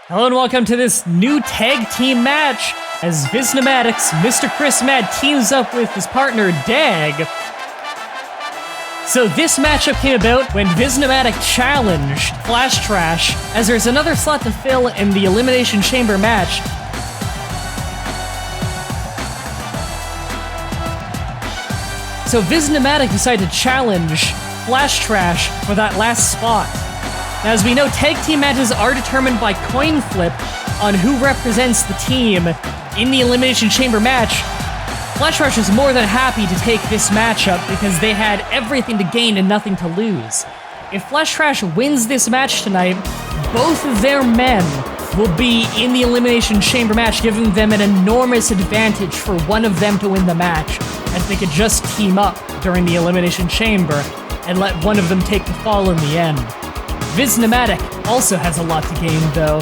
Hello and welcome to this new tag team match as VisNomadic's Mr. Chris Mad teams up with his partner Dag. So this matchup came about when VisNomadic challenged Flash Trash, as there's another slot to fill in the Elimination Chamber match. So VisNomadic decided to challenge Flash Trash for that last spot. Now, as we know, tag team matches are determined by coin flip on who represents the team in the Elimination Chamber match. Flash Trash was more than happy to take this matchup because they had everything to gain and nothing to lose. If Flash Trash wins this match tonight, both of their men will be in the Elimination Chamber match, giving them an enormous advantage for one of them to win the match, as they could just team up during the Elimination Chamber and let one of them take the fall in the end. VisNomadic also has a lot to gain, though,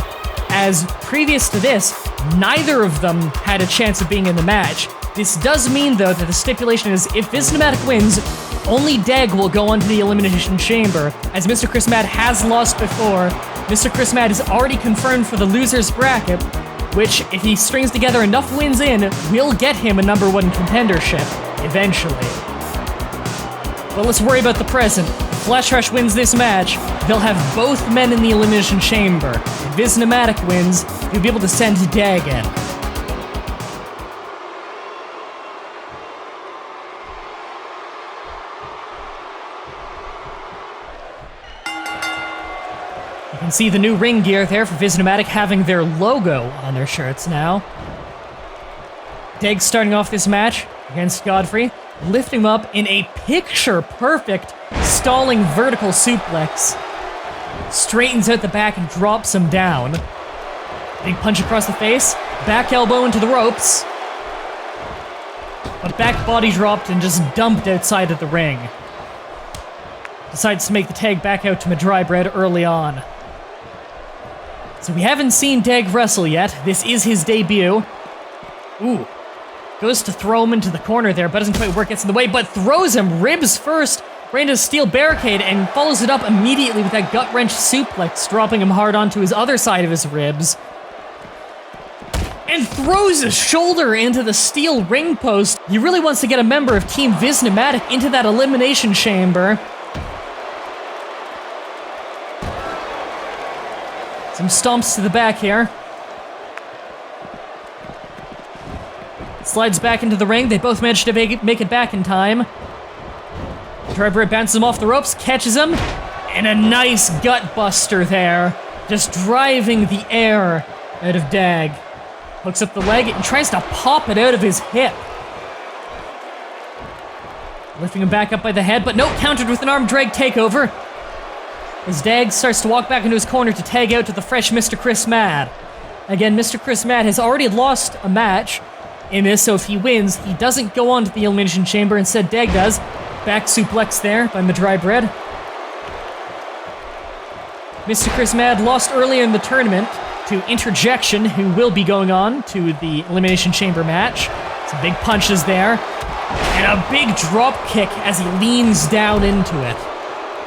as previous to this, neither of them had a chance of being in the match. This does mean, though, that the stipulation is if VisNomadic wins, only Dag will go on to the Elimination Chamber, as Mr. Chris Mad has lost before. Mr. Chris Mad is already confirmed for the loser's bracket, which, if he strings together enough wins in, will get him a #1 contendership, eventually. But let's worry about the present. If Flash Trash wins this match, they'll have both men in the Elimination Chamber. If VisNomadic wins, he'll be able to send Dag in. You can see the new ring gear there for VisNomadic having their logo on their shirts now. Dag starting off this match against Godfrey, lifting him up in a picture-perfect stalling vertical suplex. Straightens out the back and drops him down. Big punch across the face, back elbow into the ropes. But back body dropped and just dumped outside of the ring. Decides to make the tag back out to Mah-Dry-Bread early on. So we haven't seen Dag wrestle yet. This is his debut. Ooh. Goes to throw him into the corner there, but doesn't quite work, gets in the way, but throws him ribs first, right into a steel barricade, and follows it up immediately with that gut-wrench suplex, dropping him hard onto his other side of his ribs. And throws his shoulder into the steel ring post. He really wants to get a member of Team VisNomadic into that Elimination Chamber. Some stomps to the back here. Slides back into the ring. They both managed to make it back in time. Mah-Dry-Bread bounces him off the ropes, catches him, and a nice gut buster there. Just driving the air out of Dag. Hooks up the leg and tries to pop it out of his hip. Lifting him back up by the head, but no, countered with an arm drag takeover. As Dag starts to walk back into his corner to tag out to the fresh Mr. Chris Mad. Again, Mr. Chris Mad has already lost a match in this, so if he wins, he doesn't go on to the Elimination Chamber. Instead, Dag does. Back suplex there by Mah-Dry-Bread. Mr. Chris Mad lost earlier in the tournament to Interjection, who will be going on to the Elimination Chamber match. Some big punches there. And a big drop kick as he leans down into it.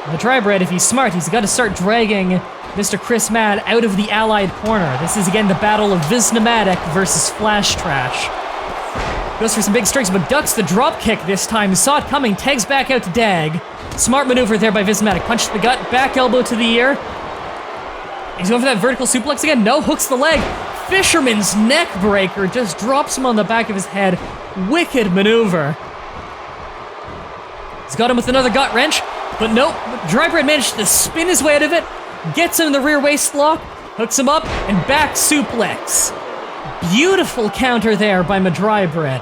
Mah-Dry-Bread, if he's smart, he's got to start dragging Mr. Chris Mad out of the allied corner. This is again the battle of VisNomadic versus Flash Trash. Goes for some big strikes, but ducks the drop kick this time. Saw it coming, tags back out to Dag. Smart maneuver there by VisNomadic. Punch to the gut, back elbow to the ear. He's going for that vertical suplex again. No, hooks the leg. Fisherman's neck breaker, just drops him on the back of his head. Wicked maneuver. He's got him with another gut wrench, but nope. Mah-Dry-Bread managed to spin his way out of it, gets him in the rear waist lock, hooks him up, and back suplex. Beautiful counter there by Mah-Dry-Bread.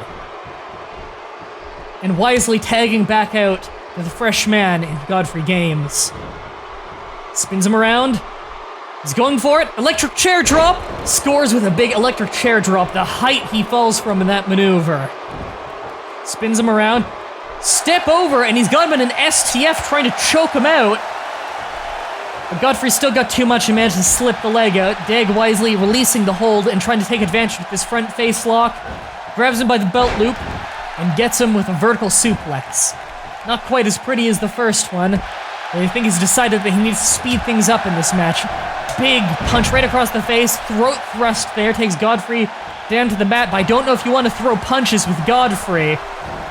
And wisely tagging back out to the fresh man in Godfrey Games. Spins him around. He's going for it. Electric chair drop. Scores with a big electric chair drop, the height he falls from in that maneuver. Spins him around. Step over, and he's got him in an STF trying to choke him out. But Godfrey still got too much and managed to slip the leg out. Dag wisely releasing the hold and trying to take advantage with this front face lock. Grabs him by the belt loop and gets him with a vertical suplex. Not quite as pretty as the first one. I think he's decided that he needs to speed things up in this match. Big punch right across the face. Throat thrust there takes Godfrey down to the mat, but I don't know if you want to throw punches with Godfrey.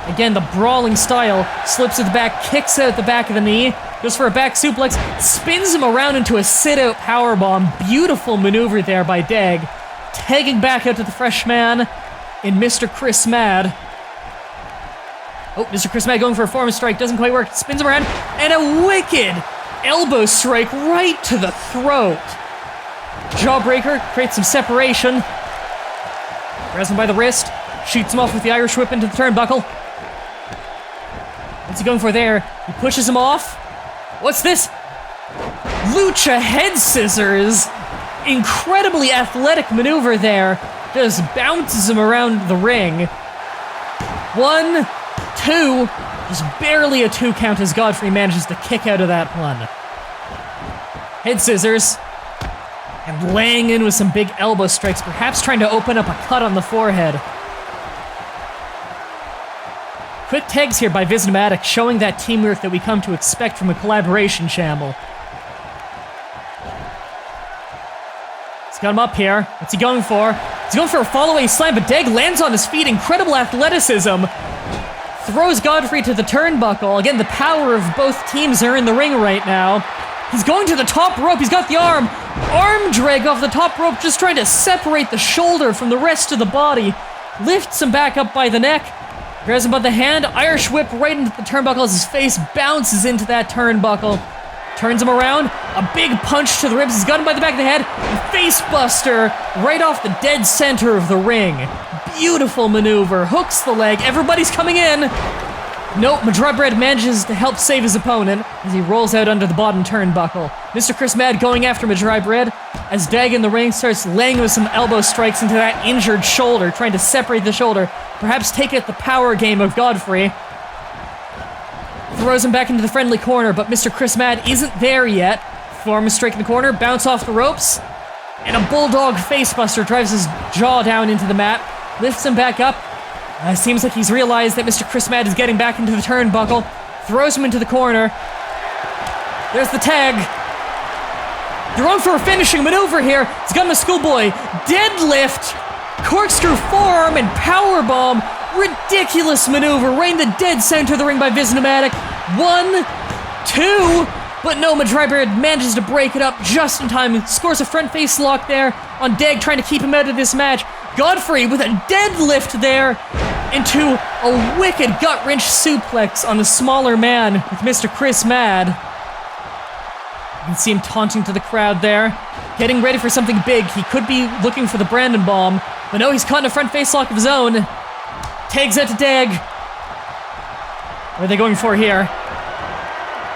Again, the brawling style. Slips at the back, kicks out the back of the knee, goes for a back suplex, spins him around into a sit-out powerbomb. Beautiful maneuver there by Deg. Tagging back out to the fresh man in Mr. Chris Mad. Oh, Mr. Chris Mad going for a form strike, doesn't quite work. Spins him around, and a wicked elbow strike right to the throat. Jawbreaker creates some separation. Grabs him by the wrist, shoots him off with the Irish whip into the turnbuckle. What's he going for there? He pushes him off. What's this? Lucha head scissors. Incredibly athletic maneuver there. Just bounces him around the ring. 1, 2. Just barely a 2 count as Godfrey manages to kick out of that one. Head scissors. And laying in with some big elbow strikes, perhaps trying to open up a cut on the forehead. Quick tags here by VisNomadic, showing that teamwork that we come to expect from a collaboration channel. He's got him up here. What's he going for? He's going for a fall-away slam, but Deg lands on his feet. Incredible athleticism. Throws Godfrey to the turnbuckle. Again, the power of both teams are in the ring right now. He's going to the top rope. He's got the arm. Arm drag off the top rope, just trying to separate the shoulder from the rest of the body. Lifts him back up by the neck. Grabs him by the hand. Irish whip right into the turnbuckle as his face bounces into that turnbuckle. Turns him around. A big punch to the ribs. He's got him by the back of the head. Face buster right off the dead center of the ring. Beautiful maneuver. Hooks the leg. Everybody's coming in. Nope, Mah-Dry-Bread manages to help save his opponent as he rolls out under the bottom turnbuckle. Mr. Chris Mad going after Mah-Dry-Bread as Deg in the ring starts laying with some elbow strikes into that injured shoulder, trying to separate the shoulder. Perhaps take it the power game of Godfrey. Throws him back into the friendly corner, but Mr. Chris Mad isn't there yet. Form strike in the corner, bounce off the ropes, and a bulldog facebuster drives his jaw down into the mat, lifts him back up. Seems like he's realized that Mr. Chris Mad is getting back into the turnbuckle. Throws him into the corner. There's the tag. They're on for a finishing maneuver here. He's got him a schoolboy deadlift, corkscrew forearm, and powerbomb. Ridiculous maneuver right in the dead center of the ring by VisNomadic. 1, 2, but no, Mah-Dry-Bread manages to break it up just in time. Scores a front face lock there on Deg, trying to keep him out of this match. Godfrey with a deadlift there into a wicked gut-wrench suplex on the smaller man with Mr. Chris Mad. You can see him taunting to the crowd there, getting ready for something big. He could be looking for the Brandon Bomb, but no, he's caught in a front face lock of his own. Tags out to Deg. What are they going for here?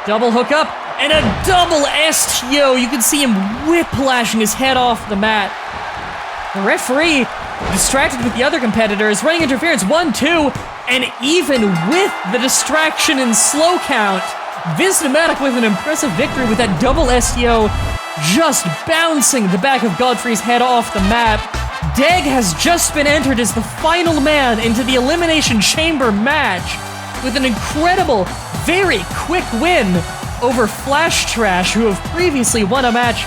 Double hookup and a double STO. You can see him whiplashing his head off the mat. The referee, distracted with the other competitors, running interference. 1, 2, and even with the distraction and slow count, VisNomadic with an impressive victory with that double STO, just bouncing the back of Godfrey's head off the mat. Deg has just been entered as the final man into the Elimination Chamber match with an incredible, very quick win over Flash Trash, who have previously won a match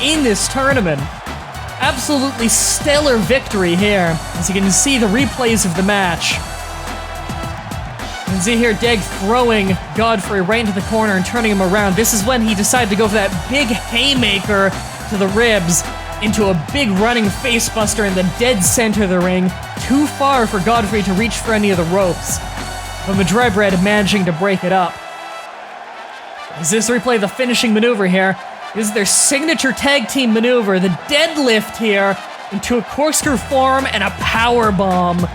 in this tournament. Absolutely stellar victory here, as you can see the replays of the match. You can see here Deg throwing Godfrey right into the corner and turning him around. This is when he decided to go for that big haymaker to the ribs into a big running facebuster in the dead center of the ring. Too far for Godfrey to reach for any of the ropes, but Mah-Dry-Bread managing to break it up. As this replay the finishing maneuver here, this is their signature tag team maneuver, the deadlift here into a corkscrew forearm and a power bomb.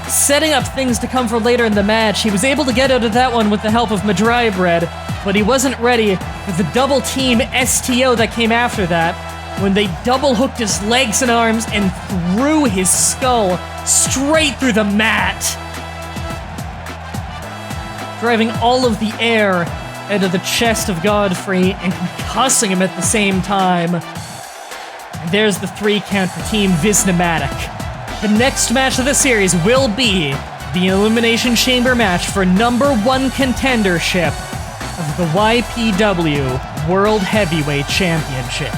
Setting up things to come for later in the match. He was able to get out of that one with the help of Mah-Dry-Bread, but he wasn't ready for the double team STO that came after that, when they double hooked his legs and arms and threw his skull straight through the mat, driving all of the air out of the chest of Godfrey and concussing him at the same time. And there's the 3 count for Team VisNomadic. The next match of the series will be the Elimination Chamber match for #1 contendership of the YPW World Heavyweight Championship.